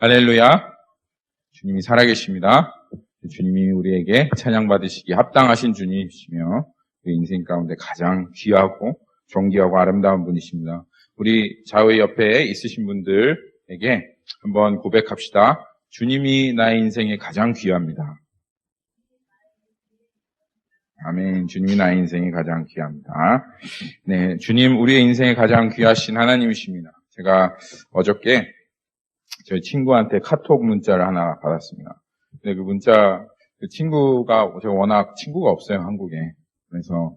할렐루야. 주님이 살아계십니다. 주님이 우리에게 찬양받으시기 합당하신 주님이시며 우리 인생 가운데 가장 귀하고 존귀하고 아름다운 분이십니다. 우리 좌우의 옆에 있으신 분들에게 한번 고백합시다. 주님이 나의 인생에 가장 귀합니다. 아멘. 주님이 나의 인생에 가장 귀합니다. 네, 주님 우리의 인생에 가장 귀하신 하나님이십니다. 제가 어저께 저희 친구한테 카톡 문자를 하나 받았습니다. 근데 그 친구가, 제가 워낙 친구가 없어요, 한국에. 그래서,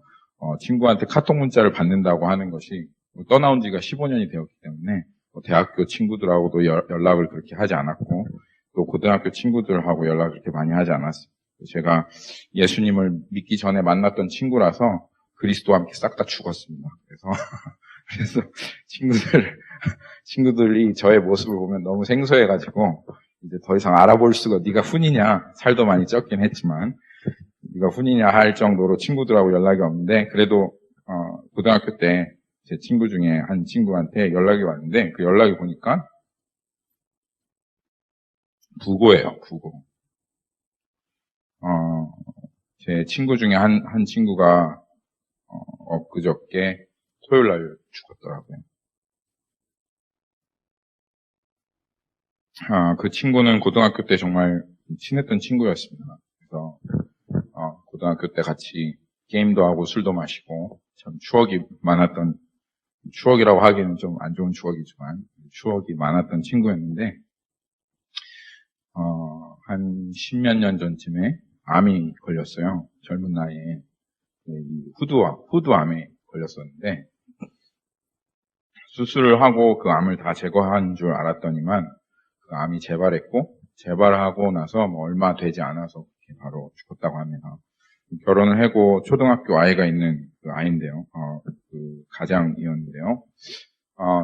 친구한테 카톡 문자를 받는다고 하는 것이, 떠나온 지가 15년이 되었기 때문에, 대학교 친구들하고도 연락을 그렇게 하지 않았고, 또 고등학교 친구들하고 연락을 그렇게 많이 하지 않았어요. 제가 예수님을 믿기 전에 만났던 친구라서 그리스도와 함께 싹 다 죽었습니다. 그래서 친구들이 저의 모습을 보면 너무 생소해가지고, 이제 더 이상 알아볼 수가, 네가 훈이냐, 살도 많이 쪘긴 했지만, 네가 훈이냐 할 정도로 친구들하고 연락이 없는데, 그래도, 고등학교 때 제 친구 중에 한 친구한테 연락이 왔는데, 그 연락이 보니까, 부고예요, 부고. 제 친구 중에 한 친구가, 엊그저께 토요일 날 죽었더라고요. 그 친구는 고등학교 때 정말 친했던 친구였습니다. 그래서, 고등학교 때 같이 게임도 하고 술도 마시고, 참 추억이 많았던, 추억이라고 하기에는 좀 안 좋은 추억이지만, 추억이 많았던 친구였는데, 한 10몇 년 전쯤에 암이 걸렸어요. 젊은 나이에. 후두암에 걸렸었는데, 수술을 하고 그 암을 다 제거한 줄 알았더니만, 그 암이 재발하고 나서 얼마 되지 않아서 바로 죽었다고 합니다. 결혼을 하고 초등학교 아이가 있는 그 아이인데요. 그 가장이었는데요.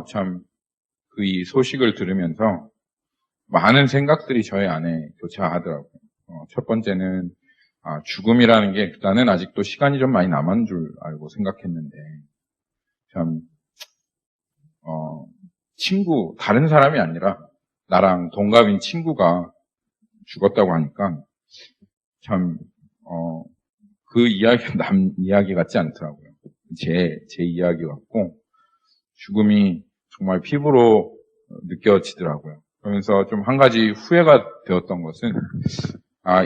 참, 이 소식을 들으면서 많은 생각들이 저의 안에 교차하더라고요. 첫 번째는, 죽음이라는 게 나는 아직도 시간이 좀 많이 남은 줄 알고 생각했는데, 참, 다른 사람이 아니라 나랑 동갑인 친구가 죽었다고 하니까 참, 그 이야기가 남 이야기 같지 않더라고요. 제 이야기 같고, 죽음이 정말 피부로 느껴지더라고요. 그러면서 좀 한 가지 후회가 되었던 것은,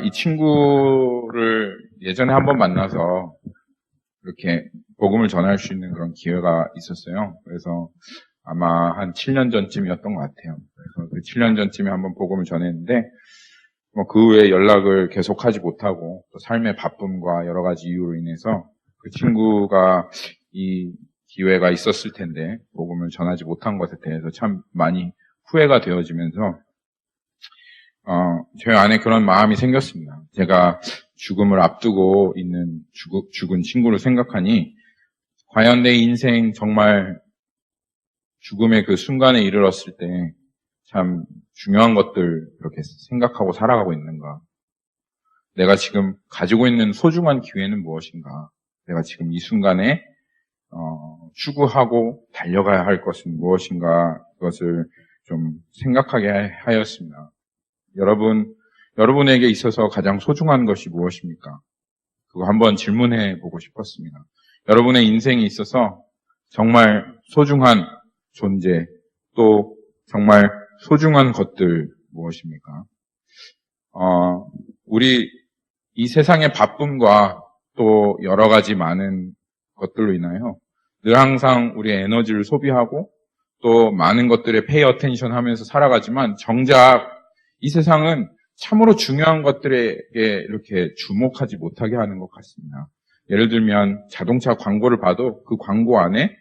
이 친구를 예전에 한번 만나서 이렇게 복음을 전할 수 있는 그런 기회가 있었어요. 그래서 아마 한 7년 전쯤이었던 것 같아요. 그래서 그 7년 전쯤에 한번 복음을 전했는데, 그 후에 연락을 계속하지 못하고, 또 삶의 바쁨과 여러 가지 이유로 인해서 그 친구가 이 기회가 있었을 텐데, 복음을 전하지 못한 것에 대해서 참 많이 후회가 되어지면서, 제 안에 그런 마음이 생겼습니다. 제가 죽음을 앞두고 있는 죽은 친구를 생각하니, 과연 내 인생 정말 죽음의 그 순간에 이르렀을 때 참 중요한 것들 그렇게 생각하고 살아가고 있는가? 내가 지금 가지고 있는 소중한 기회는 무엇인가? 내가 지금 이 순간에 추구하고 달려가야 할 것은 무엇인가? 그것을 좀 생각하게 하였습니다. 여러분에게 있어서 가장 소중한 것이 무엇입니까? 그거 한번 질문해 보고 싶었습니다. 여러분의 인생에 있어서 정말 소중한 존재, 또 정말 소중한 것들 무엇입니까? 우리 이 세상의 바쁨과 또 여러 가지 많은 것들로 인하여 늘 항상 우리의 에너지를 소비하고 또 많은 것들에 페이 어텐션 하면서 살아가지만 정작 이 세상은 참으로 중요한 것들에게 이렇게 주목하지 못하게 하는 것 같습니다. 예를 들면 자동차 광고를 봐도 그 광고 안에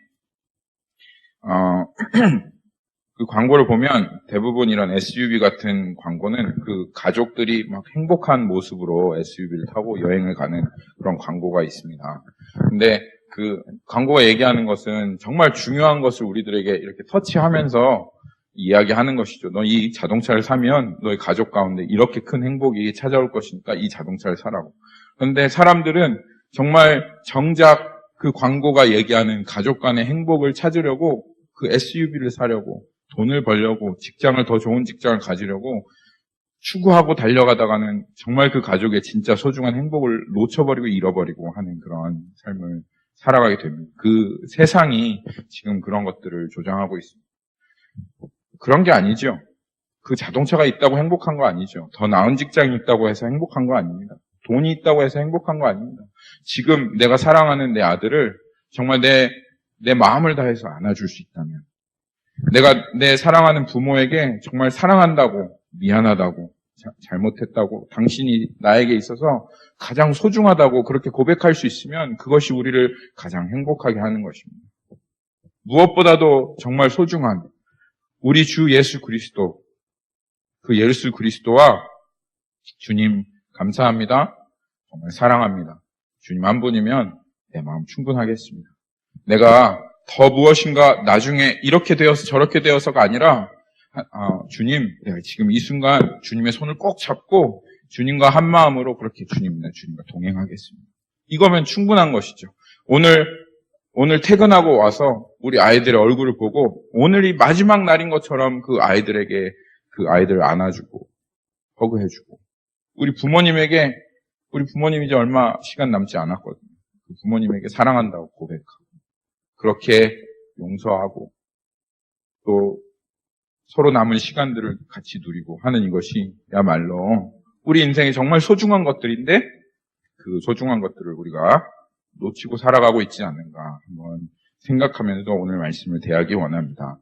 그 광고를 보면 대부분 이런 SUV 같은 광고는 그 가족들이 막 행복한 모습으로 SUV를 타고 여행을 가는 그런 광고가 있습니다. 근데 그 광고가 얘기하는 것은 정말 중요한 것을 우리들에게 이렇게 터치하면서 이야기하는 것이죠. 너 이 자동차를 사면 너의 가족 가운데 이렇게 큰 행복이 찾아올 것이니까 이 자동차를 사라고. 그런데 사람들은 정말 정작 그 광고가 얘기하는 가족 간의 행복을 찾으려고 그 SUV를 사려고 돈을 벌려고 직장을 더 좋은 직장을 가지려고 추구하고 달려가다가는 정말 그 가족의 진짜 소중한 행복을 놓쳐버리고 잃어버리고 하는 그런 삶을 살아가게 됩니다. 그 세상이 지금 그런 것들을 조장하고 있습니다. 그런 게 아니죠. 그 자동차가 있다고 행복한 거 아니죠. 더 나은 직장이 있다고 해서 행복한 거 아닙니다. 돈이 있다고 해서 행복한 거 아닙니다. 지금 내가 사랑하는 내 아들을 정말 내 마음을 다해서 안아줄 수 있다면, 내가 내 사랑하는 부모에게 정말 사랑한다고, 미안하다고, 잘못했다고, 당신이 나에게 있어서 가장 소중하다고 그렇게 고백할 수 있으면 그것이 우리를 가장 행복하게 하는 것입니다. 무엇보다도 정말 소중한 우리 주 예수 그리스도, 그 예수 그리스도와 주님 감사합니다. 정말 사랑합니다. 주님 한 분이면 내 마음 충분하겠습니다. 내가 더 무엇인가 나중에 이렇게 되어서 저렇게 되어서가 아니라 주님, 내가 지금 이 순간 주님의 손을 꼭 잡고 주님과 한 마음으로 그렇게 주님과 동행하겠습니다. 이거면 충분한 것이죠. 오늘 퇴근하고 와서 우리 아이들의 얼굴을 보고 오늘이 마지막 날인 것처럼 그 아이들에게 그 아이들을 안아주고 허그해주고, 우리 부모님 이제 얼마 시간 남지 않았거든요. 그 부모님에게 사랑한다고 고백하고 그렇게 용서하고 또 서로 남은 시간들을 같이 누리고 하는 이것이 야말로 우리 인생에 정말 소중한 것들인데, 그 소중한 것들을 우리가 놓치고 살아가고 있지 않는가 한번 생각하면서 오늘 말씀을 대하기 원합니다.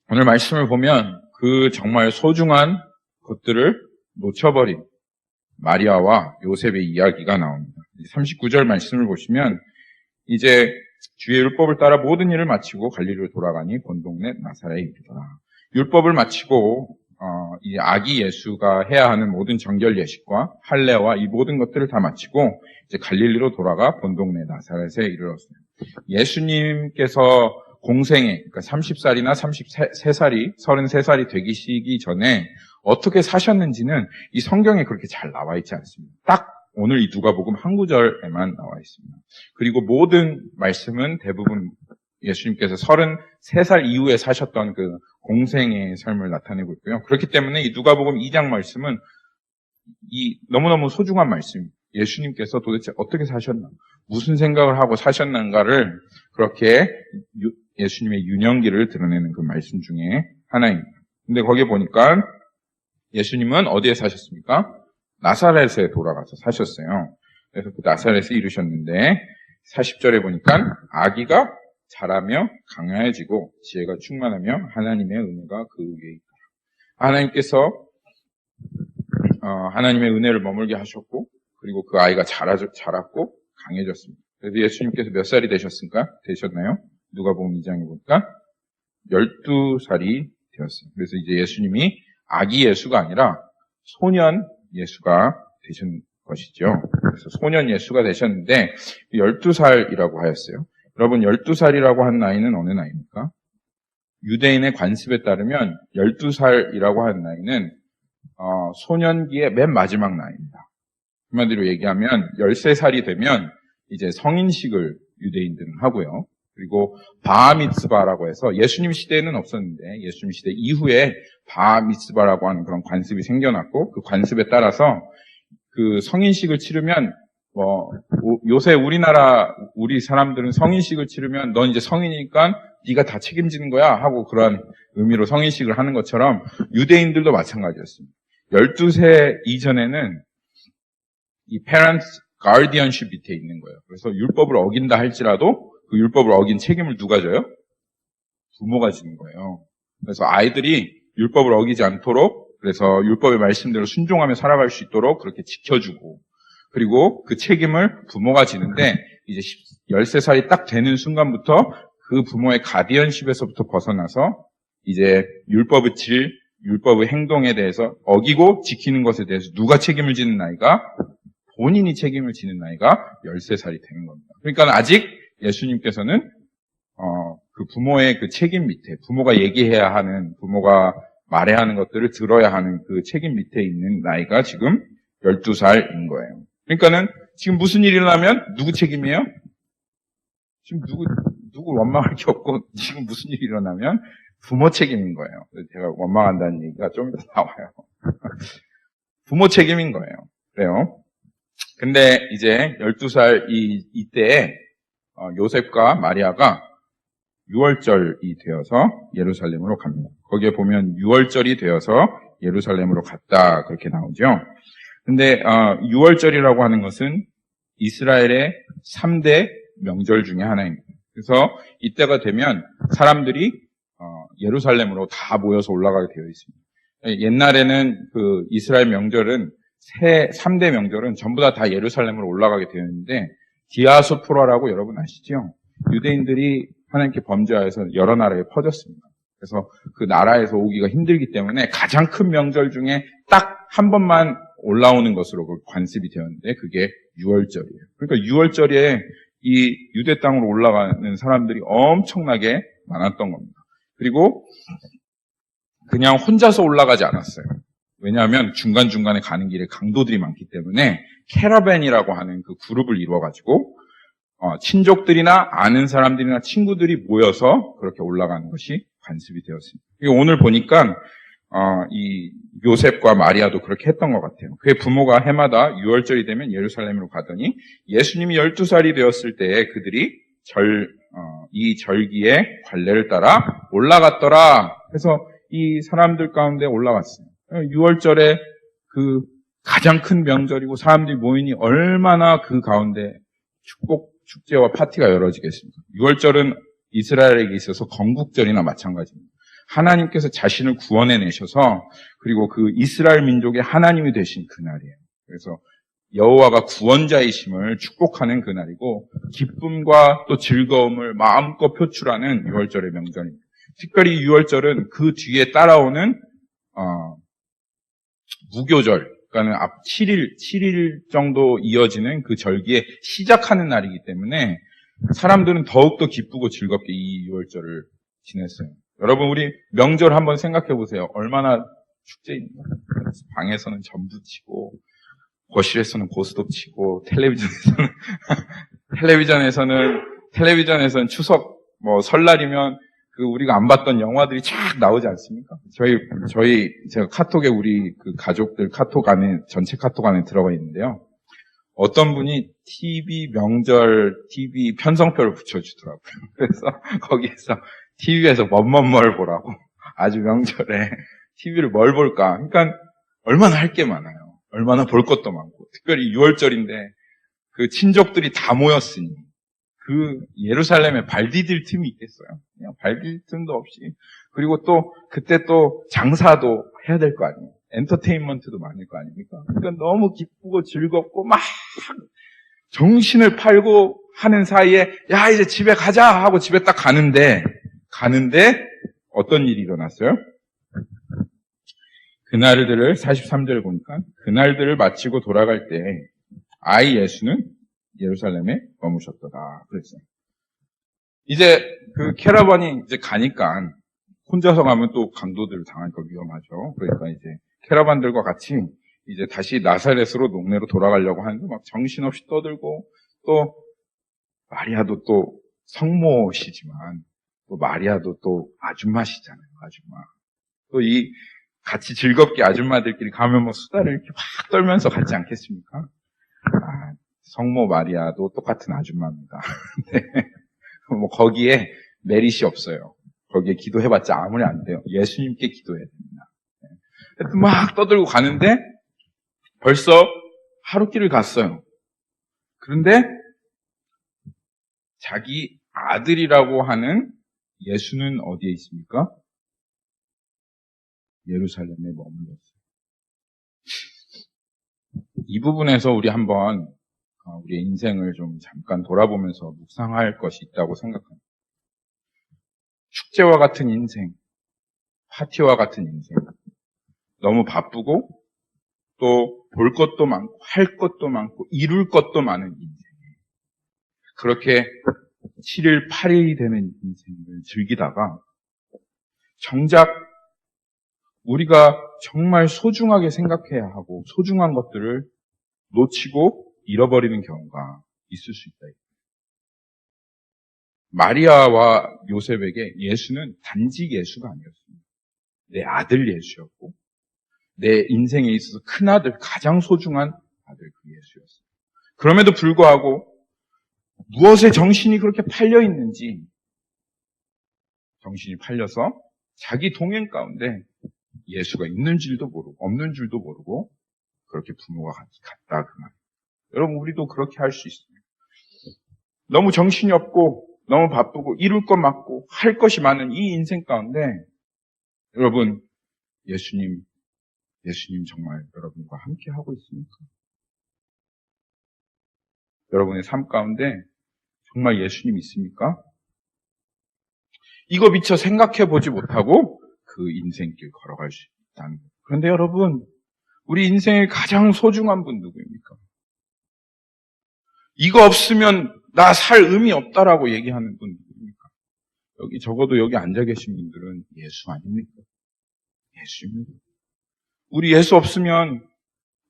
오늘 말씀을 보면 그 정말 소중한 것들을 놓쳐버린 마리아와 요셉의 이야기가 나옵니다. 39절 말씀을 보시면 이제 주의 율법을 따라 모든 일을 마치고 갈릴리로 돌아가니 본 동네 나사렛에 이르더라. 율법을 마치고 이 아기 예수가 해야 하는 모든 정결 예식과 할례와 이 모든 것들을 다 마치고 이제 갈릴리로 돌아가 본 동네 나사렛에 이르렀어요. 예수님께서 공생에, 그러니까 30살이나 33살이, 33살이 되기 시기 전에 어떻게 사셨는지는 이 성경에 그렇게 잘 나와 있지 않습니다. 딱 오늘 이 누가복음 한 구절에만 나와 있습니다. 그리고 모든 말씀은 대부분 예수님께서 33살 이후에 사셨던 그 공생의 삶을 나타내고 있고요. 그렇기 때문에 이 누가복음 2장 말씀은 이 너무너무 소중한 말씀입니다. 예수님께서 도대체 어떻게 사셨나, 무슨 생각을 하고 사셨는가를 그렇게 예수님의 유년기를 드러내는 그 말씀 중에 하나입니다. 근데 거기에 보니까 예수님은 어디에 사셨습니까? 나사렛에 돌아가서 사셨어요. 그래서 그 나사렛에 이르셨는데 40절에 보니까 아기가 자라며 강하여지고 지혜가 충만하며 하나님의 은혜가 그 위에 있다. 하나님께서 하나님의 은혜를 머물게 하셨고, 그리고 그 아이가 자랐고 강해졌습니다. 그래서 예수님께서 몇 살이 되셨나요? 누가복음 2장에 보니까 12살이 되었어요. 그래서 이제 예수님이 아기 예수가 아니라 소년 예수가 되신 것이죠. 그래서 소년 예수가 되셨는데 12살이라고 하였어요. 여러분, 12살이라고 한 나이는 어느 나이입니까? 유대인의 관습에 따르면 12살이라고 하는 나이는 소년기의 맨 마지막 나이입니다. 한마디로 얘기하면 13살이 되면 이제 성인식을 유대인들은 하고요. 그리고 바미츠바라고 해서 예수님 시대에는 없었는데 예수님 시대 이후에 바미츠바라고 하는 그런 관습이 생겨났고, 그 관습에 따라서 그 성인식을 치르면 요새 우리 사람들은 성인식을 치르면 넌 이제 성인이니까 네가 다 책임지는 거야 하고 그런 의미로 성인식을 하는 것처럼 유대인들도 마찬가지였습니다. 12세 이전에는 이 parents guardianship 밑에 있는 거예요. 그래서 율법을 어긴다 할지라도 그 율법을 어긴 책임을 누가 져요? 부모가 지는 거예요. 그래서 아이들이 율법을 어기지 않도록, 그래서 율법의 말씀대로 순종하며 살아갈 수 있도록 그렇게 지켜주고, 그리고 그 책임을 부모가 지는데 이제 13살이 딱 되는 순간부터 그 부모의 가디언십에서부터 벗어나서 이제 율법의 행동에 대해서 어기고 지키는 것에 대해서 누가 책임을 지는 나이가, 본인이 책임을 지는 나이가 13살이 되는 겁니다. 그러니까 아직 예수님께서는 그 부모의 그 책임 밑에, 부모가 얘기해야 하는, 부모가 말해야 하는 것들을 들어야 하는 그 책임 밑에 있는 나이가 지금 12살인 거예요. 그러니까는 지금 무슨 일이 일어나면 누구 책임이에요? 지금 누구 원망할 게 없고 지금 무슨 일이 일어나면 부모 책임인 거예요. 제가 원망한다는 얘기가 좀 이따 나와요. 부모 책임인 거예요. 그래요. 근데 이제 12살 이때에 요셉과 마리아가 유월절이 되어서 예루살렘으로 갑니다. 거기에 보면 유월절이 되어서 예루살렘으로 갔다 그렇게 나오죠. 근데 유월절이라고 하는 것은 이스라엘의 3대 명절 중에 하나입니다. 그래서 이때가 되면 사람들이 예루살렘으로 다 모여서 올라가게 되어 있습니다. 옛날에는 그 이스라엘 명절은 3대 명절은 전부 다 예루살렘으로 올라가게 되어 있는데 디아스포라라고 여러분 아시죠? 유대인들이 하나님께 범죄하여서 여러 나라에 퍼졌습니다. 그래서 그 나라에서 오기가 힘들기 때문에 가장 큰 명절 중에 딱 한 번만 올라오는 것으로 관습이 되었는데 그게 유월절이에요. 그러니까 유월절에 이 유대 땅으로 올라가는 사람들이 엄청나게 많았던 겁니다. 그리고 그냥 혼자서 올라가지 않았어요. 왜냐하면 중간중간에 가는 길에 강도들이 많기 때문에 캐러밴이라고 하는 그 그룹을 이루어가지고 친족들이나 아는 사람들이나 친구들이 모여서 그렇게 올라가는 것이 관습이 되었습니다. 오늘 보니까 이 요셉과 마리아도 그렇게 했던 것 같아요. 그의 부모가 해마다 유월절이 되면 예루살렘으로 가더니 예수님이 12살이 되었을 때에 그들이 이 절기의 관례를 따라 올라갔더라. 그래서 이 사람들 가운데 올라갔어요. 6월절에 그 가장 큰 명절이고 사람들이 모이니 얼마나 그 가운데 축제와 파티가 열어지겠습니까? 6월절은 이스라엘에게 있어서 건국절이나 마찬가지입니다. 하나님께서 자신을 구원해 내셔서 그리고 그 이스라엘 민족의 하나님이 되신 그날이에요. 그래서 여호와가 구원자이심을 축복하는 그날이고 기쁨과 또 즐거움을 마음껏 표출하는 6월절의 명절입니다. 특별히 6월절은 그 뒤에 따라오는 무교절, 그러니까 7일 정도 이어지는 그 절기에 시작하는 날이기 때문에 사람들은 더욱더 기쁘고 즐겁게 이 6월절을 지냈어요. 여러분 우리 명절 한번 생각해 보세요. 얼마나 축제입니까? 방에서는 전부 치고 거실에서는 고스톱 치고 텔레비전에서는 추석 설날이면 그 우리가 안 봤던 영화들이 쫙 나오지 않습니까? 제가 카톡에 우리 그 가족들 전체 카톡 안에 들어가 있는데요. 어떤 분이 명절 TV 편성표를 붙여주더라고요. 그래서 거기에서 TV에서 뭘 보라고 아주 명절에 TV를 뭘 볼까? 그러니까 얼마나 할 게 많아요. 얼마나 볼 것도 많고 특별히 6월절인데 그 친족들이 다 모였으니 그 예루살렘에 발 디딜 틈이 있겠어요? 그냥 발 디딜 틈도 없이 그리고 또 그때 또 장사도 해야 될 거 아니에요? 엔터테인먼트도 많을 거 아닙니까? 그러니까 너무 기쁘고 즐겁고 막 정신을 팔고 하는 사이에 야 이제 집에 가자 하고 집에 딱 가는데 어떤 일이 일어났어요? 그날들을 43절을 보니까 그날들을 마치고 돌아갈 때 아이 예수는 예루살렘에 머무셨더라 그랬어요. 이제 그 캐러반이 이제 가니까 혼자서 가면 또 강도들을 당하니까 위험하죠. 그러니까 이제 캐러반들과 같이 이제 다시 나사렛으로 농내로 돌아가려고 하는데 막 정신없이 떠들고 또 마리아도 또 성모시지만 또 마리아도 또 아줌마시잖아요. 아줌마. 또 이 같이 즐겁게 아줌마들끼리 가면 뭐 수다를 이렇게 막 떨면서 가지 않겠습니까? 성모 마리아도 똑같은 아줌마입니다. 네. 뭐 거기에 메릿이 없어요. 거기에 기도해봤자 아무리 안 돼요. 예수님께 기도해야 됩니다. 네. 막 떠들고 가는데 벌써 하루길을 갔어요. 그런데 자기 아들이라고 하는 예수는 어디에 있습니까? 예루살렘에 머물렀어요. 이 부분에서 우리 한번 우리의 인생을 좀 잠깐 돌아보면서 묵상할 것이 있다고 생각합니다. 축제와 같은 인생, 파티와 같은 인생, 너무 바쁘고 또 볼 것도 많고 할 것도 많고 이룰 것도 많은 인생. 그렇게 7일, 8일이 되는 인생을 즐기다가 정작 우리가 정말 소중하게 생각해야 하고 소중한 것들을 놓치고 잃어버리는 경우가 있을 수 있다. 마리아와 요셉에게 예수는 단지 예수가 아니었습니다. 내 아들 예수였고 내 인생에 있어서 큰 아들, 가장 소중한 아들 그 예수였어요. 그럼에도 불구하고 무엇에 정신이 그렇게 팔려 있는지, 정신이 팔려서 자기 동행 가운데 예수가 있는 줄도 모르고 없는 줄도 모르고 그렇게 부모가 같이 갔다 그 말. 여러분 우리도 그렇게 할 수 있습니다. 너무 정신이 없고 너무 바쁘고 이룰 것 많고 할 것이 많은 이 인생 가운데 여러분 예수님 정말 여러분과 함께 하고 있습니까? 여러분의 삶 가운데 정말 예수님 있습니까? 이거 미처 생각해 보지 못하고 그 인생길 걸어갈 수 있다는 거예요. 그런데 여러분 우리 인생의 가장 소중한 분 누구입니까? 이거 없으면 나 살 의미 없다라고 얘기하는 분 누구입니까? 적어도 여기 앉아 계신 분들은 예수 아닙니까? 예수입니다. 우리 예수 없으면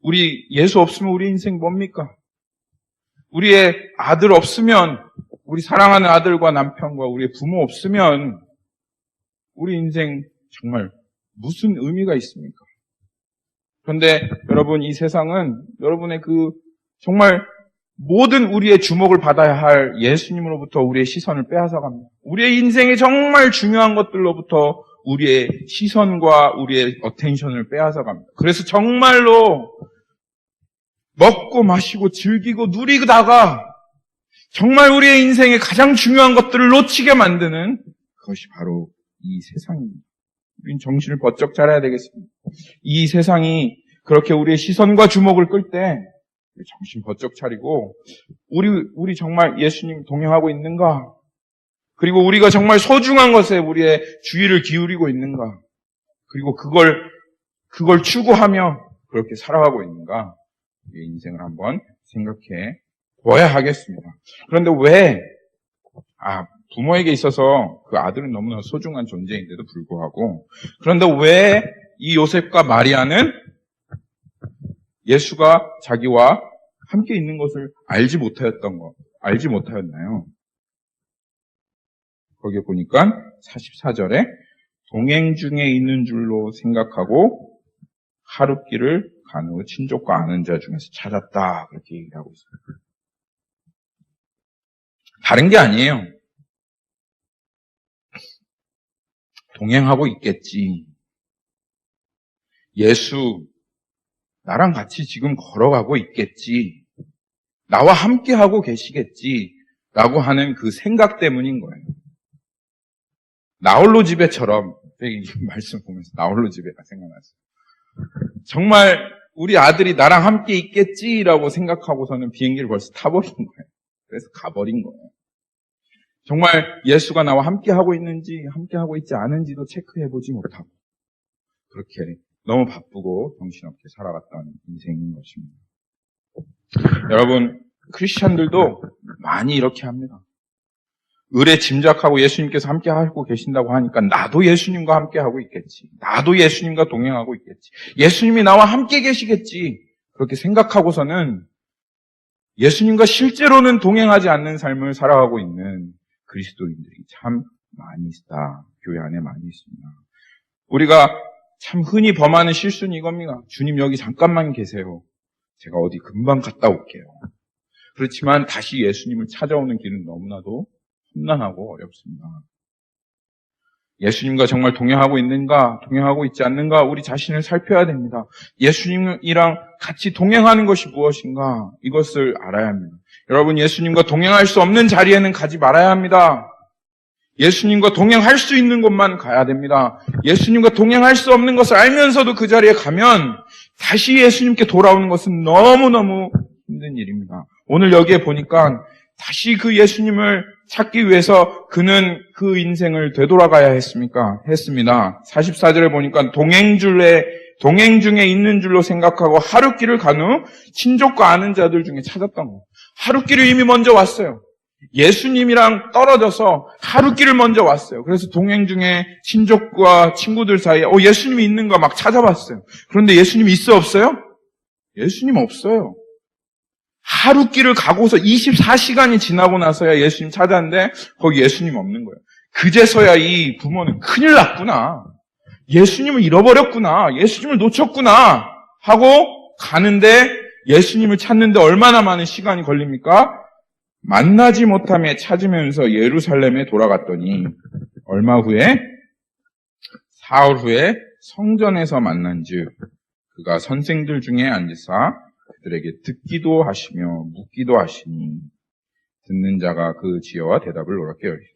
우리 인생 뭡니까? 우리의 아들 없으면, 우리 사랑하는 아들과 남편과 우리의 부모 없으면 우리 인생 정말 무슨 의미가 있습니까? 그런데 여러분 이 세상은 여러분의 정말 모든 우리의 주목을 받아야 할 예수님으로부터 우리의 시선을 빼앗아갑니다. 우리의 인생의 정말 중요한 것들로부터 우리의 시선과 우리의 어텐션을 빼앗아갑니다. 그래서 정말로 먹고 마시고 즐기고 누리다가 정말 우리의 인생의 가장 중요한 것들을 놓치게 만드는 그것이 바로 이 세상입니다. 우린 정신을 번쩍 차려야 되겠습니다. 이 세상이 그렇게 우리의 시선과 주목을 끌 때 정신 번쩍 차리고 우리 정말 예수님 동행하고 있는가? 그리고 우리가 정말 소중한 것에 우리의 주의를 기울이고 있는가? 그리고 그걸 추구하며 그렇게 살아가고 있는가? 우리의 인생을 한번 생각해 보아야 하겠습니다. 그런데 부모에게 있어서 그 아들은 너무나 소중한 존재인데도 불구하고 그런데 왜 이 요셉과 마리아는 예수가 자기와 함께 있는 것을 알지 못하였나요? 거기에 보니까 44절에 동행 중에 있는 줄로 생각하고 하룻길을 간 후 친족과 아는 자 중에서 찾았다. 그렇게 얘기를 하고 있습니다. 다른 게 아니에요. 동행하고 있겠지. 예수, 나랑 같이 지금 걸어가고 있겠지. 나와 함께 하고 계시겠지. 라고 하는 그 생각 때문인 거예요. 나홀로 집에처럼, 이 말씀 보면서 나홀로 집에가 생각났어요. 정말 우리 아들이 나랑 함께 있겠지라고 생각하고서는 비행기를 벌써 타버린 거예요. 그래서 가버린 거예요. 정말 예수가 나와 함께 하고 있는지, 함께 하고 있지 않은지도 체크해보지 못하고, 그렇게 너무 바쁘고 정신없게 살아갔던 인생인 것입니다. 여러분, 크리스찬들도 많이 이렇게 합니다. 의뢰 짐작하고 예수님께서 함께 하고 계신다고 하니까 나도 예수님과 함께 하고 있겠지. 나도 예수님과 동행하고 있겠지. 예수님이 나와 함께 계시겠지. 그렇게 생각하고서는 예수님과 실제로는 동행하지 않는 삶을 살아가고 있는 그리스도인들이 참 많이 있다. 교회 안에 많이 있습니다. 우리가 참 흔히 범하는 실수는 이겁니다. 주님 여기 잠깐만 계세요. 제가 어디 금방 갔다 올게요. 그렇지만 다시 예수님을 찾아오는 길은 너무나도 험난하고 어렵습니다. 예수님과 정말 동행하고 있는가, 동행하고 있지 않는가 우리 자신을 살펴야 됩니다. 예수님이랑 같이 동행하는 것이 무엇인가 이것을 알아야 합니다. 여러분 예수님과 동행할 수 없는 자리에는 가지 말아야 합니다. 예수님과 동행할 수 있는 곳만 가야 됩니다. 예수님과 동행할 수 없는 것을 알면서도 그 자리에 가면 다시 예수님께 돌아오는 것은 너무너무 힘든 일입니다. 오늘 여기에 보니까 다시 그 예수님을 찾기 위해서 그는 그 인생을 되돌아가야 했습니다. 44절에 보니까 동행 중에 있는 줄로 생각하고 하룻길을 간 후 친족과 아는 자들 중에 찾았던 거예요. 하룻길을 이미 먼저 왔어요. 예수님이랑 떨어져서 하룻길을 먼저 왔어요. 그래서 동행 중에 친족과 친구들 사이에 예수님이 있는가 막 찾아봤어요. 그런데 예수님이 있어 없어요? 예수님 없어요. 하루 길을 가고서 24시간이 지나고 나서야 예수님 찾았는데 거기 예수님 없는 거예요. 그제서야 이 부모는 큰일 났구나. 예수님을 잃어버렸구나. 예수님을 놓쳤구나. 하고 가는데 예수님을 찾는데 얼마나 많은 시간이 걸립니까? 만나지 못하며 찾으면서 예루살렘에 돌아갔더니 얼마 후에 사흘 후에 성전에서 만난즉 그가 선생들 중에 앉으사 그들에게 듣기도 하시며 묻기도 하시니 듣는 자가 그 지혜와 대답을 노랗게 여기시니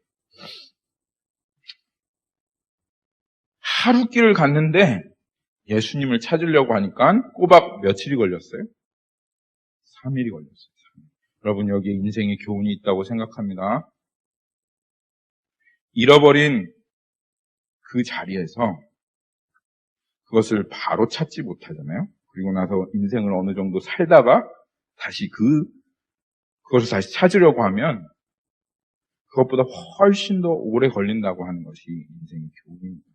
하루 길을 갔는데 예수님을 찾으려고 하니까 꼬박 며칠이 걸렸어요? 3일이 걸렸어요. 3일. 여러분 여기에 인생의 교훈이 있다고 생각합니다. 잃어버린 그 자리에서 그것을 바로 찾지 못하잖아요. 그리고 나서 인생을 어느 정도 살다가 다시 그것을 다시 찾으려고 하면 그것보다 훨씬 더 오래 걸린다고 하는 것이 인생의 교훈입니다.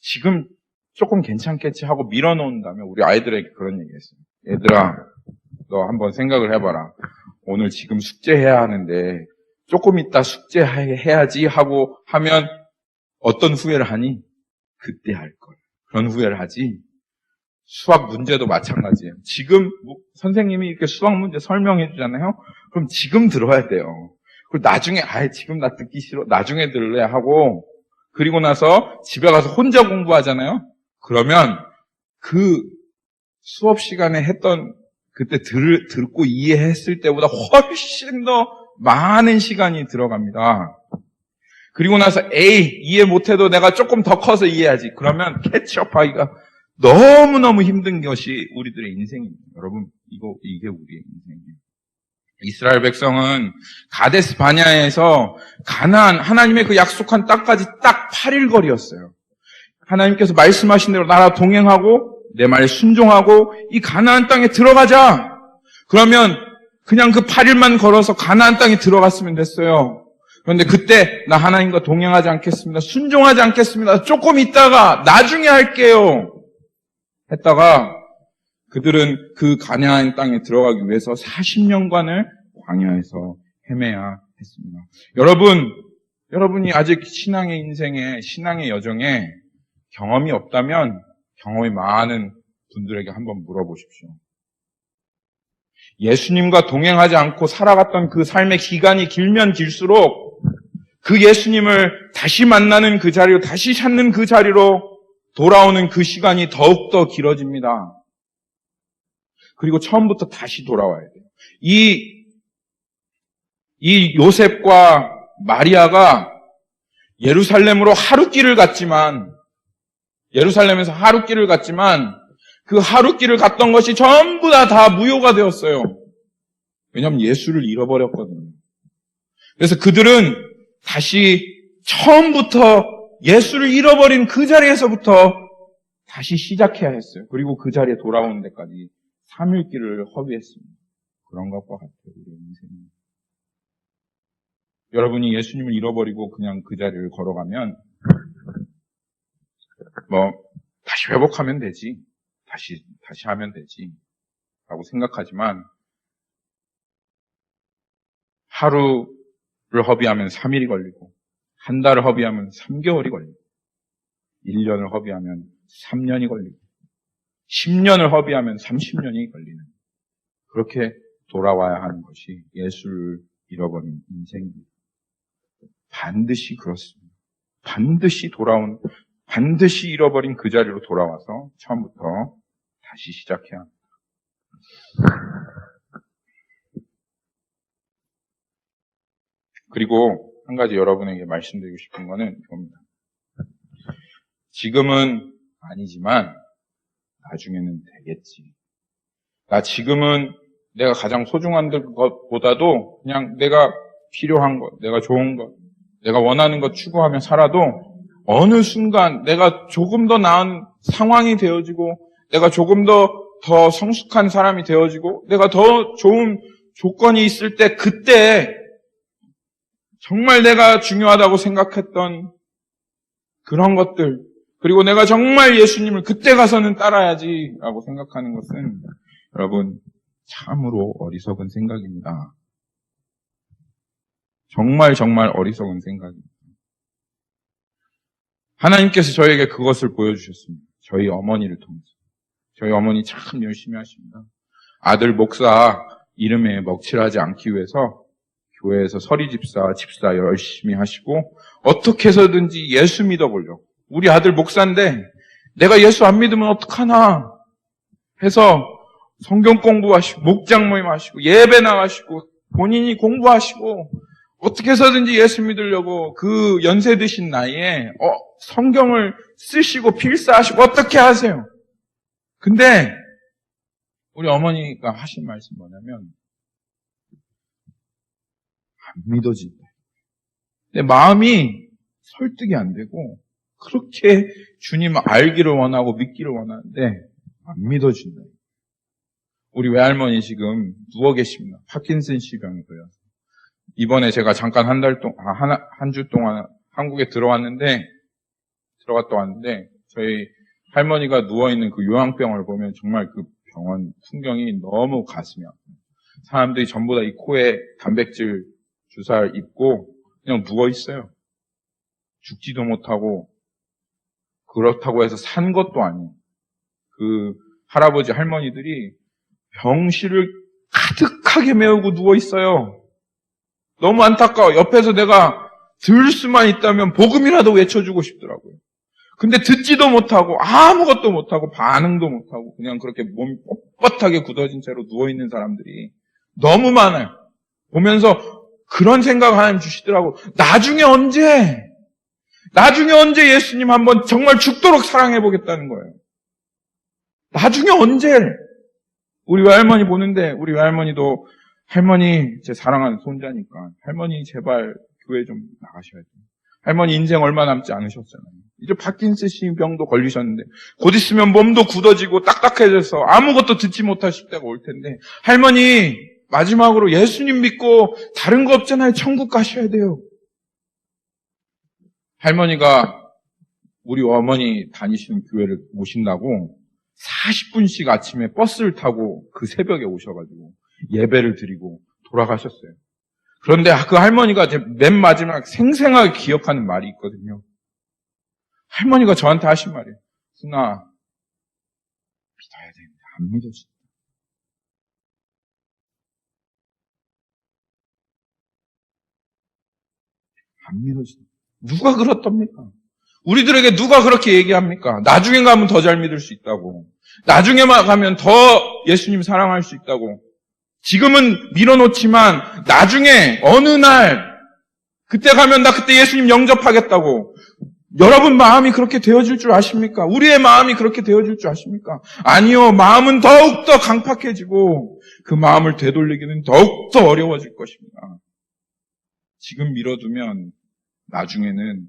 지금 조금 괜찮겠지 하고 밀어놓는다면 우리 아이들에게 그런 얘기 했어요. 얘들아, 너 한번 생각을 해봐라. 오늘 지금 숙제해야 하는데 조금 있다 숙제해야지 하고 하면 어떤 후회를 하니? 그때 할 걸. 그런 후회를 하지. 수학 문제도 마찬가지예요. 지금 선생님이 이렇게 수학 문제 설명해 주잖아요. 그럼 지금 들어야 돼요. 그리고 나중에 지금 나 듣기 싫어. 나중에 들을래 하고 그리고 나서 집에 가서 혼자 공부하잖아요. 그러면 그 수업 시간에 했던 그때 듣고 이해했을 때보다 훨씬 더 많은 시간이 들어갑니다. 그리고 나서 이해 못해도 내가 조금 더 커서 이해하지. 그러면 캐치업하기가 너무너무 힘든 것이 우리들의 인생입니다. 여러분, 이게 우리의 인생이에요. 이스라엘 백성은 가데스 바냐에서 가나안, 하나님의 그 약속한 땅까지 딱 8일 거리였어요. 하나님께서 말씀하신 대로 나라 동행하고 내 말에 순종하고 이 가나안 땅에 들어가자. 그러면 그냥 그 8일만 걸어서 가나안 땅에 들어갔으면 됐어요. 그런데 그때 나 하나님과 동행하지 않겠습니다. 순종하지 않겠습니다. 조금 있다가 나중에 할게요. 했다가 그들은 그 가나안 땅에 들어가기 위해서 40년간을 광야에서 헤매야 했습니다. 여러분이 아직 신앙의 인생에, 신앙의 여정에 경험이 없다면 경험이 많은 분들에게 한번 물어보십시오. 예수님과 동행하지 않고 살아갔던 그 삶의 기간이 길면 길수록 그 예수님을 다시 만나는 그 자리로, 다시 찾는 그 자리로 돌아오는 그 시간이 더욱더 길어집니다. 그리고 처음부터 다시 돌아와야 돼요. 이 요셉과 마리아가 예루살렘으로 예루살렘에서 하루길을 갔지만 그 하루길을 갔던 것이 전부 다 무효가 되었어요. 왜냐하면 예수를 잃어버렸거든요. 그래서 그들은 다시 처음부터 예수를 잃어버린 그 자리에서부터 다시 시작해야 했어요. 그리고 그 자리에 돌아오는 데까지 3일 길을 허비했습니다. 그런 것과 같아요. 우리의 인생은. 여러분이 예수님을 잃어버리고 그냥 그 자리를 걸어가면 다시 회복하면 되지. 다시 하면 되지. 라고 생각하지만 하루를 허비하면 3일이 걸리고 한 달을 허비하면 3개월이 걸리고 1년을 허비하면 3년이 걸리고 10년을 허비하면 30년이 걸리는 그렇게 돌아와야 하는 것이 예수를 잃어버린 인생입니다. 반드시 그렇습니다. 반드시 잃어버린 그 자리로 돌아와서 처음부터 다시 시작해야 합니다. 그리고 한 가지 여러분에게 말씀드리고 싶은 거는 이겁니다. 지금은 아니지만 나중에는 되겠지. 지금은 내가 가장 소중한 것보다도 그냥 내가 필요한 것, 내가 좋은 것, 내가 원하는 것 추구하며 살아도 어느 순간 내가 조금 더 나은 상황이 되어지고 내가 조금 더 성숙한 사람이 되어지고 내가 더 좋은 조건이 있을 때 그때 정말 내가 중요하다고 생각했던 그런 것들, 그리고 내가 정말 예수님을 그때 가서는 따라야지라고 생각하는 것은 여러분 참으로 어리석은 생각입니다. 정말 어리석은 생각입니다. 하나님께서 저에게 그것을 보여주셨습니다. 저희 어머니를 통해서. 저희 어머니 참 열심히 하십니다. 아들 목사 이름에 먹칠하지 않기 위해서 교회에서 서리집사, 집사 열심히 하시고 어떻게 해서든지 예수 믿어보려고. 우리 아들 목사인데 내가 예수 안 믿으면 어떡하나 해서 성경 공부하시고 목장 모임 하시고 예배 나가시고 본인이 공부하시고 어떻게 해서든지 예수 믿으려고 그 연세 드신 나이에 성경을 쓰시고 필사하시고 어떻게 하세요? 근데 우리 어머니가 하신 말씀 뭐냐면 안 믿어진다. 내 마음이 설득이 안 되고 그렇게 주님 알기를 원하고 믿기를 원하는데 안 믿어진다. 우리 외할머니 지금 누워 계십니다. 파킨슨씨 병이 걸려서. 이번에 제가 잠깐 한 주 동안 한국에 들어갔다 왔는데 저희 할머니가 누워있는 그 요양병을 보면 정말 그 병원 풍경이 너무 가슴이 아파요. 사람들이 전부 다 이 코에 단백질 주사를 입고 그냥 누워있어요. 죽지도 못하고 그렇다고 해서 산 것도 아니에요. 그 할아버지 할머니들이 병실을 가득하게 메우고 누워있어요. 너무 안타까워. 옆에서 내가 들을 수만 있다면 복음이라도 외쳐주고 싶더라고요. 근데 듣지도 못하고 아무것도 못하고 반응도 못하고 그냥 그렇게 몸이 뻣뻣하게 굳어진 채로 누워있는 사람들이 너무 많아요. 보면서 그런 생각 하나님 주시더라고. 나중에 언제 예수님 한번 정말 죽도록 사랑해보겠다는 거예요. 나중에 언제? 우리 외할머니 보는데 우리 외할머니도 할머니 제 사랑하는 손자니까 할머니 제발 교회 좀 나가셔야 돼요. 할머니 인생 얼마 남지 않으셨잖아요. 이제 파킨슨씨 병도 걸리셨는데 곧 있으면 몸도 굳어지고 딱딱해져서 아무것도 듣지 못하실 때가 올 텐데 할머니 마지막으로 예수님 믿고 다른 거 없잖아요. 천국 가셔야 돼요. 할머니가 우리 어머니 다니시는 교회를 오신다고 40분씩 아침에 버스를 타고 그 새벽에 오셔가지고 예배를 드리고 돌아가셨어요. 그런데 그 할머니가 맨 마지막 생생하게 기억하는 말이 있거든요. 할머니가 저한테 하신 말이에요. 순아, 믿어야 됩니다. 안 믿어진다. 안 믿어진다. 누가 그렇답니까? 우리들에게 누가 그렇게 얘기합니까? 나중에 가면 더 잘 믿을 수 있다고. 나중에만 가면 더 예수님 사랑할 수 있다고. 지금은 밀어놓지만 나중에 어느 날 그때 가면 나 그때 예수님 영접하겠다고. 여러분 마음이 그렇게 되어질 줄 아십니까? 우리의 마음이 그렇게 되어질 줄 아십니까? 아니요. 마음은 더욱더 강팍해지고 그 마음을 되돌리기는 더욱더 어려워질 것입니다. 지금 밀어두면 나중에는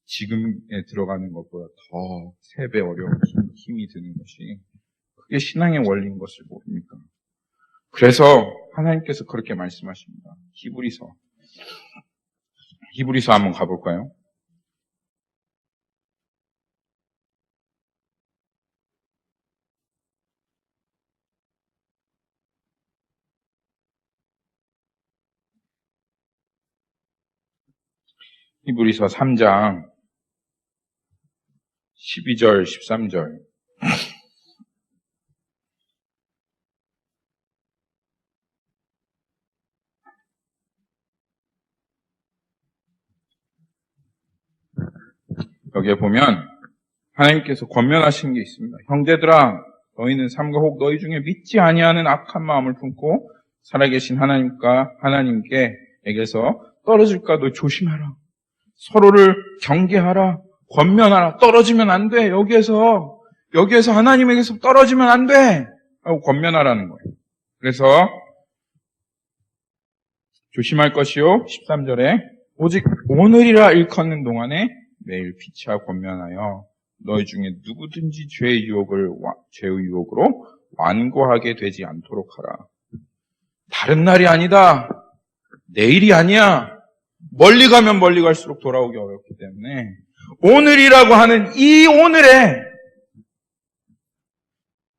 지금에 들어가는 것보다 더 3배 어려운 힘이 드는 것이 그게 신앙의 원리인 것을 모릅니까? 그래서 하나님께서 그렇게 말씀하십니다. 히브리서 한번 가볼까요? 히브리서 3장 12절, 13절. 여기에 보면 하나님께서 권면하신 게 있습니다. 형제들아, 너희는 삼가 혹 너희 중에 믿지 아니하는 악한 마음을 품고 살아계신 하나님께에게서 떨어질까도 조심하라. 서로를 경계하라. 권면하라. 떨어지면 안 돼. 여기에서 하나님에게서 떨어지면 안 돼. 하고 권면하라는 거예요. 그래서 조심할 것이요. 13절에 오직 오늘이라 일컫는 동안에 매일 피치하 권면하여 너희 중에 누구든지 죄의 유혹으로 완고하게 되지 않도록 하라. 다른 날이 아니다. 내일이 아니야. 멀리 가면 멀리 갈수록 돌아오기 어렵기 때문에 오늘이라고 하는 이 오늘에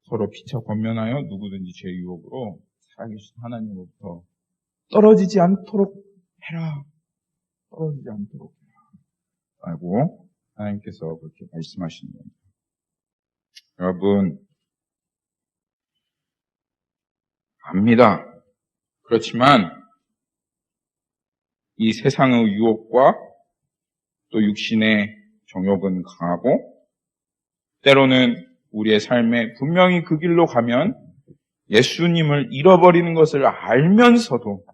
서로 피차 권면하여 누구든지 제 유혹으로 살아계신 하나님으로부터 떨어지지 않도록 해라. 떨어지지 않도록 해라. 라고 하나님께서 그렇게 말씀하시는 겁니다. 여러분, 압니다. 그렇지만 이 세상의 유혹과 또 육신의 정욕은 강하고 때로는 우리의 삶에 분명히 그 길로 가면 예수님을 잃어버리는 것을 알면서도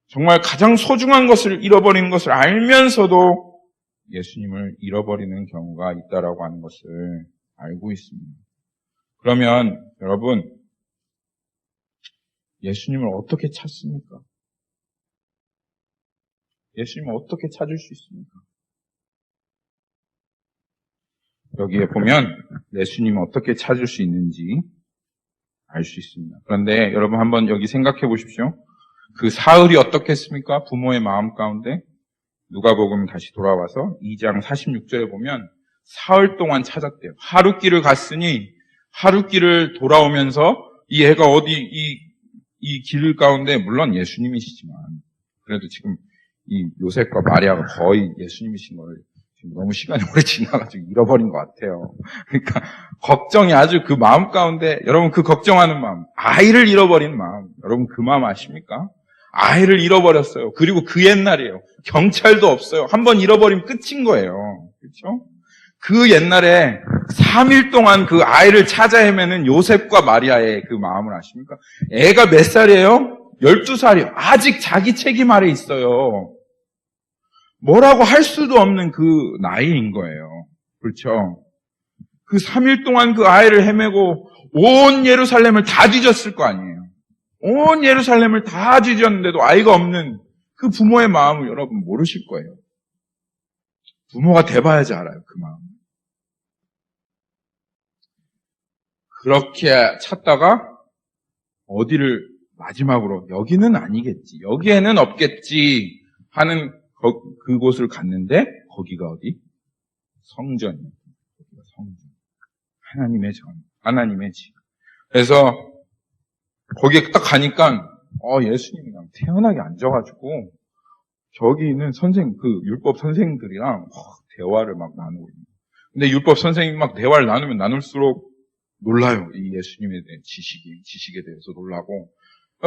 정말 가장 소중한 것을 잃어버리는 것을 알면서도 예수님을 잃어버리는 경우가 있다라고 하는 것을 알고 있습니다. 그러면 여러분, 예수님을 어떻게 찾습니까? 예수님을 어떻게 찾을 수 있습니까? 여기에 보면 예수님을 어떻게 찾을 수 있는지 알 수 있습니다. 그런데 여러분 한번 여기 생각해 보십시오. 그 사흘이 어떻겠습니까? 부모의 마음 가운데 누가복음 다시 돌아와서 2장 46절에 보면 사흘 동안 찾았대요. 하룻길을 갔으니 하룻길을 돌아오면서 이 애가 어디 이 길 가운데 물론 예수님이시지만 그래도 지금 이 요셉과 마리아가 거의 예수님이신 걸 지금 너무 시간이 오래 지나가지고 잃어버린 것 같아요. 그러니까 걱정이 아주 그 마음 가운데 여러분 그 걱정하는 마음, 아이를 잃어버린 마음, 여러분 그 마음 아십니까? 아이를 잃어버렸어요. 그리고 그 옛날이에요. 경찰도 없어요. 한번 잃어버리면 끝인 거예요. 그렇죠? 그 옛날에 3일 동안 그 아이를 찾아 헤매는 요셉과 마리아의 그 마음을 아십니까? 애가 몇 살이에요? 12살이에요. 아직 자기 책임 아래 있어요. 뭐라고 할 수도 없는 그 나이인 거예요. 그렇죠? 그 3일 동안 그 아이를 헤매고 온 예루살렘을 다 뒤졌을 거 아니에요. 온 예루살렘을 다 뒤졌는데도 아이가 없는 그 부모의 마음을 여러분 모르실 거예요. 부모가 돼봐야지 알아요, 그 마음. 그렇게 찾다가 어디를 마지막으로 여기는 아니겠지, 여기에는 없겠지 하는 그곳을 갔는데 거기가 어디? 성전이에요. 거기가 성전. 하나님의 전, 하나님의 집. 그래서 거기에 딱 가니까 예수님이 그냥 태연하게 앉아가지고 저기 있는 그 율법 선생들이랑 대화를 막 나누고 있는 거예요. 근데 율법 선생님이 막 대화를 나누면 나눌수록 놀라요. 이 예수님에 대한 지식에 대해서 놀라고.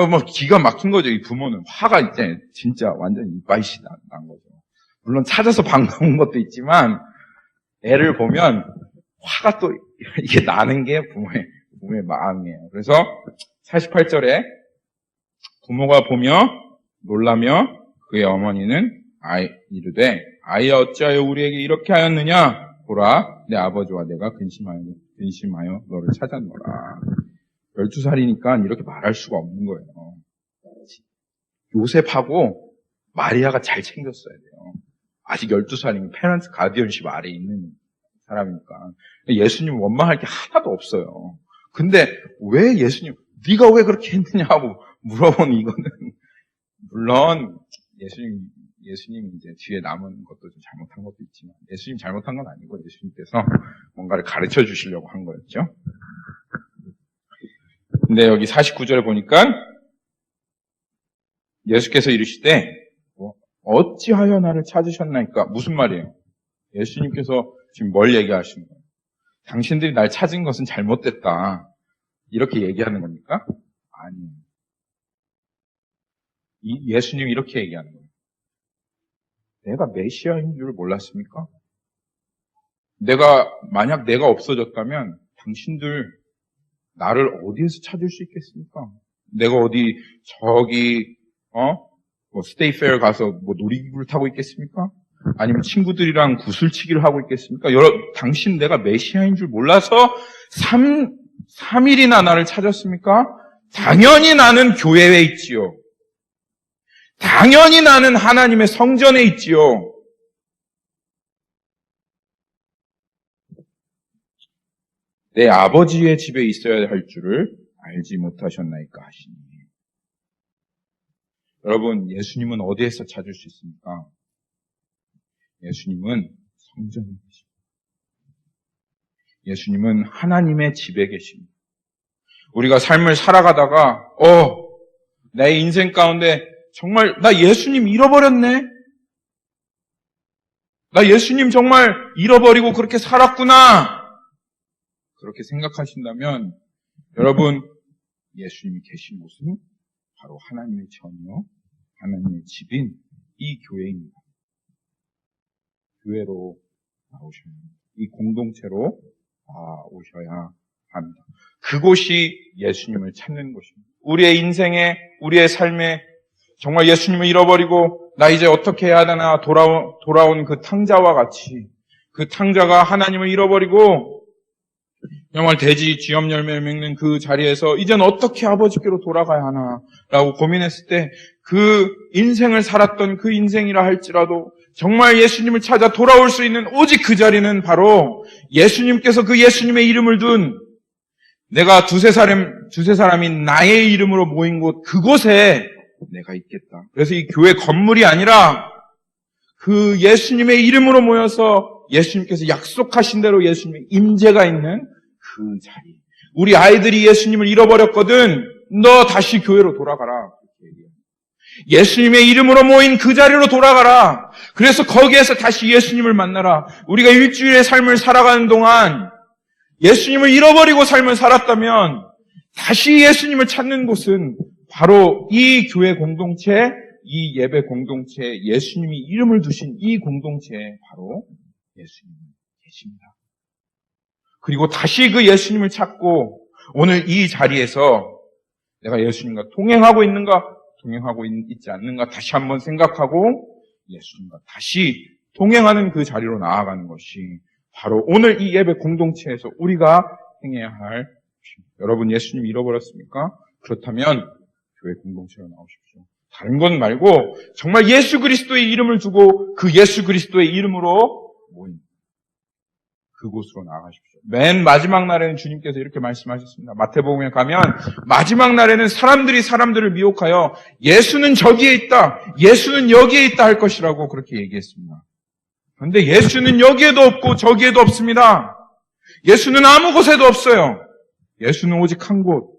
막 기가 막힌 거죠. 이 부모는 화가 이제 진짜 완전히 이빨이 난 거죠. 물론 찾아서 반가운 것도 있지만 애를 보면 화가 또 이게 나는 게 부모의 마음이에요. 그래서 48절에 부모가 보며 놀라며 그의 어머니는 이르되 아이야 어찌하여 우리에게 이렇게 하였느냐? 보라 내 아버지와 내가 근심하여 너를 찾았노라. 12살이니까 이렇게 말할 수가 없는 거예요. 요셉하고 마리아가 잘 챙겼어야 돼요. 아직 12살이면 페런트 가디언십 아래에 있는 사람이니까. 예수님 원망할 게 하나도 없어요. 근데 왜 예수님, 네가 왜 그렇게 했느냐 하고 물어보는 이거는 물론 예수님이 이제 뒤에 남은 것도 좀 잘못한 것도 있지만 예수님 잘못한 건 아니고 예수님께서 뭔가를 가르쳐 주시려고 한 거였죠. 근데 여기 49절에 보니까 예수께서 이르시되 어찌하여 나를 찾으셨나이까? 무슨 말이에요? 예수님께서 지금 뭘 얘기하시는 거예요? 당신들이 날 찾은 것은 잘못됐다. 이렇게 얘기하는 겁니까? 아니에요. 예수님이 이렇게 얘기하는 거예요. 내가 메시아인 줄 몰랐습니까? 만약 내가 없어졌다면 당신들 나를 어디에서 찾을 수 있겠습니까? 내가 어디 스테이 페어 가서 놀이기구를 타고 있겠습니까? 아니면 친구들이랑 구슬치기를 하고 있겠습니까? 당신 내가 메시아인 줄 몰라서 3일이나 나를 찾았습니까? 당연히 나는 교회에 있지요. 당연히 나는 하나님의 성전에 있지요. 내 아버지의 집에 있어야 할 줄을 알지 못하셨나이까 하시니. 여러분, 예수님은 어디에서 찾을 수 있습니까? 예수님은 성전에 계십니다. 예수님은 하나님의 집에 계십니다. 우리가 삶을 살아가다가 내 인생 가운데 정말 나 예수님 잃어버렸네. 나 예수님 정말 잃어버리고 그렇게 살았구나. 그렇게 생각하신다면 여러분 예수님이 계신 곳은 바로 하나님의 전이요 하나님의 집인 이 교회입니다. 교회로 나오셔야 합니다. 이 공동체로 오셔야 합니다. 그곳이 예수님을 찾는 곳입니다. 우리의 인생에 우리의 삶에 정말 예수님을 잃어버리고 나 이제 어떻게 해야 되나 돌아온 그 탕자와 같이 그 탕자가 하나님을 잃어버리고 정말 돼지 쥐염 열매를 맺는 그 자리에서 이젠 어떻게 아버지께로 돌아가야 하나라고 고민했을 때 그 인생을 살았던 그 인생이라 할지라도 정말 예수님을 찾아 돌아올 수 있는 오직 그 자리는 바로 예수님께서 그 예수님의 이름을 둔 내가 두세 사람이 나의 이름으로 모인 곳 그곳에 내가 있겠다. 그래서 이 교회 건물이 아니라 그 예수님의 이름으로 모여서 예수님께서 약속하신 대로 예수님의 임재가 있는 그 자리. 우리 아이들이 예수님을 잃어버렸거든. 너 다시 교회로 돌아가라. 예수님의 이름으로 모인 그 자리로 돌아가라. 그래서 거기에서 다시 예수님을 만나라. 우리가 일주일의 삶을 살아가는 동안 예수님을 잃어버리고 삶을 살았다면 다시 예수님을 찾는 곳은 바로 이 교회 공동체, 이 예배 공동체, 예수님이 이름을 두신 이 공동체에 바로 예수님이 계십니다. 그리고 다시 그 예수님을 찾고 오늘 이 자리에서 내가 예수님과 동행하고 있는가, 동행하고 있지 않는가 다시 한번 생각하고 예수님과 다시 동행하는 그 자리로 나아가는 것이 바로 오늘 이 예배 공동체에서 우리가 행해야 할 것입니다. 여러분 예수님 잃어버렸습니까? 그렇다면 교회 공동체로 나오십시오. 다른 건 말고 정말 예수 그리스도의 이름을 두고 그 예수 그리스도의 이름으로 모인 그곳으로 나가십시오. 맨 마지막 날에는 주님께서 이렇게 말씀하셨습니다. 마태복음에 가면 마지막 날에는 사람들이 사람들을 미혹하여 예수는 저기에 있다, 예수는 여기에 있다 할 것이라고 그렇게 얘기했습니다. 그런데 예수는 여기에도 없고 저기에도 없습니다. 예수는 아무 곳에도 없어요. 예수는 오직 한 곳,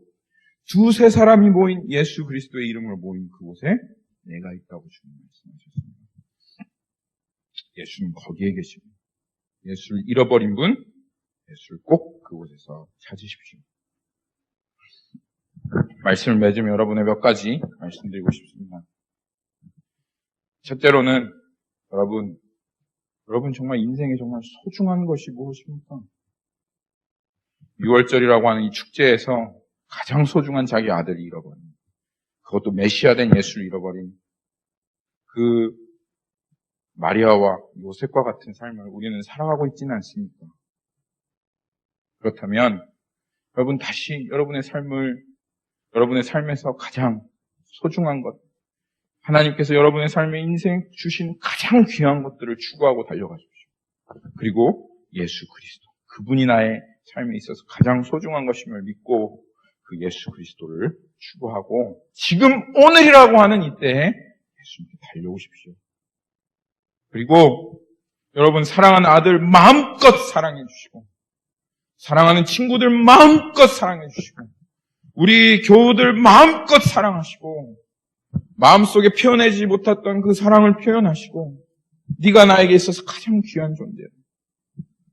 두세 사람이 모인 예수 그리스도의 이름으로 모인 그곳에 내가 있다고 주님 말씀하셨습니다. 예수는 거기에 계십니다. 예수를 잃어버린 분, 예수를 꼭 그곳에서 찾으십시오. 말씀을 맺으며 여러분의 몇 가지 말씀드리고 싶습니다. 첫째로는 여러분 정말 인생에 정말 소중한 것이 무엇입니까? 6월절이라고 하는 이 축제에서 가장 소중한 자기 아들이 잃어버린, 그것도 메시아된 예수를 잃어버린 그 마리아와 요셉과 같은 삶을 우리는 살아가고 있지는 않습니까? 그렇다면 여러분 다시 여러분의 삶에서 가장 소중한 것, 하나님께서 여러분의 삶에 인생 주신 가장 귀한 것들을 추구하고 달려가십시오. 그리고 예수 그리스도, 그분이 나의 삶에 있어서 가장 소중한 것임을 믿고 그 예수 그리스도를 추구하고 지금 오늘이라고 하는 이때에 예수님께 달려오십시오. 그리고 여러분 사랑하는 아들 마음껏 사랑해 주시고 사랑하는 친구들 마음껏 사랑해 주시고 우리 교우들 마음껏 사랑하시고 마음속에 표현하지 못했던 그 사랑을 표현하시고 네가 나에게 있어서 가장 귀한 존재야.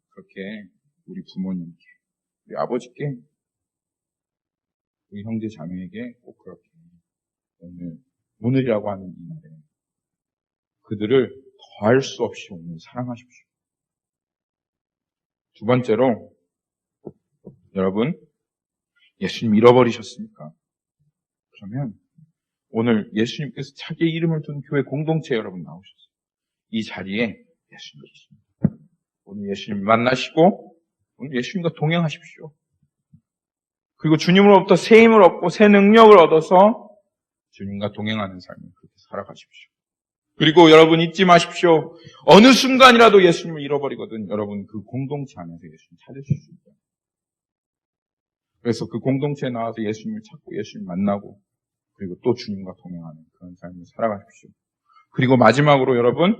그렇게 우리 부모님께, 우리 아버지께, 우리 형제 자매에게 꼭 그렇게 오늘이라고 하는 이 날에 그들을 더할 수 없이 오늘 사랑하십시오. 두 번째로 여러분 예수님 잃어버리셨습니까? 그러면 오늘 예수님께서 자기의 이름을 둔 교회 공동체에 여러분 나오셨어요. 이 자리에 예수님 계십니다. 오늘 예수님 만나시고 오늘 예수님과 동행하십시오. 그리고 주님으로부터 새 힘을 얻고 새 능력을 얻어서 주님과 동행하는 삶을 그렇게 살아가십시오. 그리고 여러분 잊지 마십시오. 어느 순간이라도 예수님을 잃어버리거든 여러분 그 공동체 안에서 예수님 찾으실 수 있다. 그래서 그 공동체에 나와서 예수님을 찾고 예수님을 만나고 그리고 또 주님과 동행하는 그런 삶을 살아가십시오. 그리고 마지막으로 여러분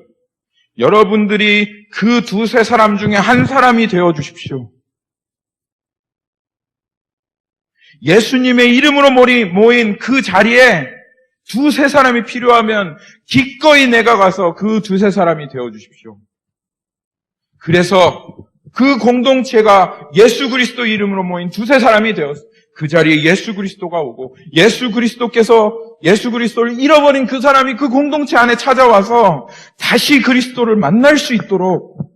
여러분들이 그 두세 사람 중에 한 사람이 되어 주십시오. 예수님의 이름으로 모인 그 자리에 두세 사람이 필요하면 기꺼이 내가 가서 그 두세 사람이 되어 주십시오. 그래서 그 공동체가 예수 그리스도 이름으로 모인 두세 사람이 되어서 그 자리에 예수 그리스도가 오고 예수 그리스도를 잃어버린 그 사람이 그 공동체 안에 찾아와서 다시 그리스도를 만날 수 있도록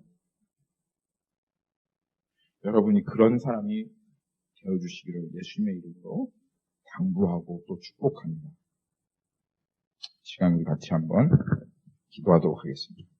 여러분이 그런 사람이 되어주시기를 예수님의 이름으로 당부하고 또 축복합니다. 시간 우리 같이 한번 기도하도록 하겠습니다.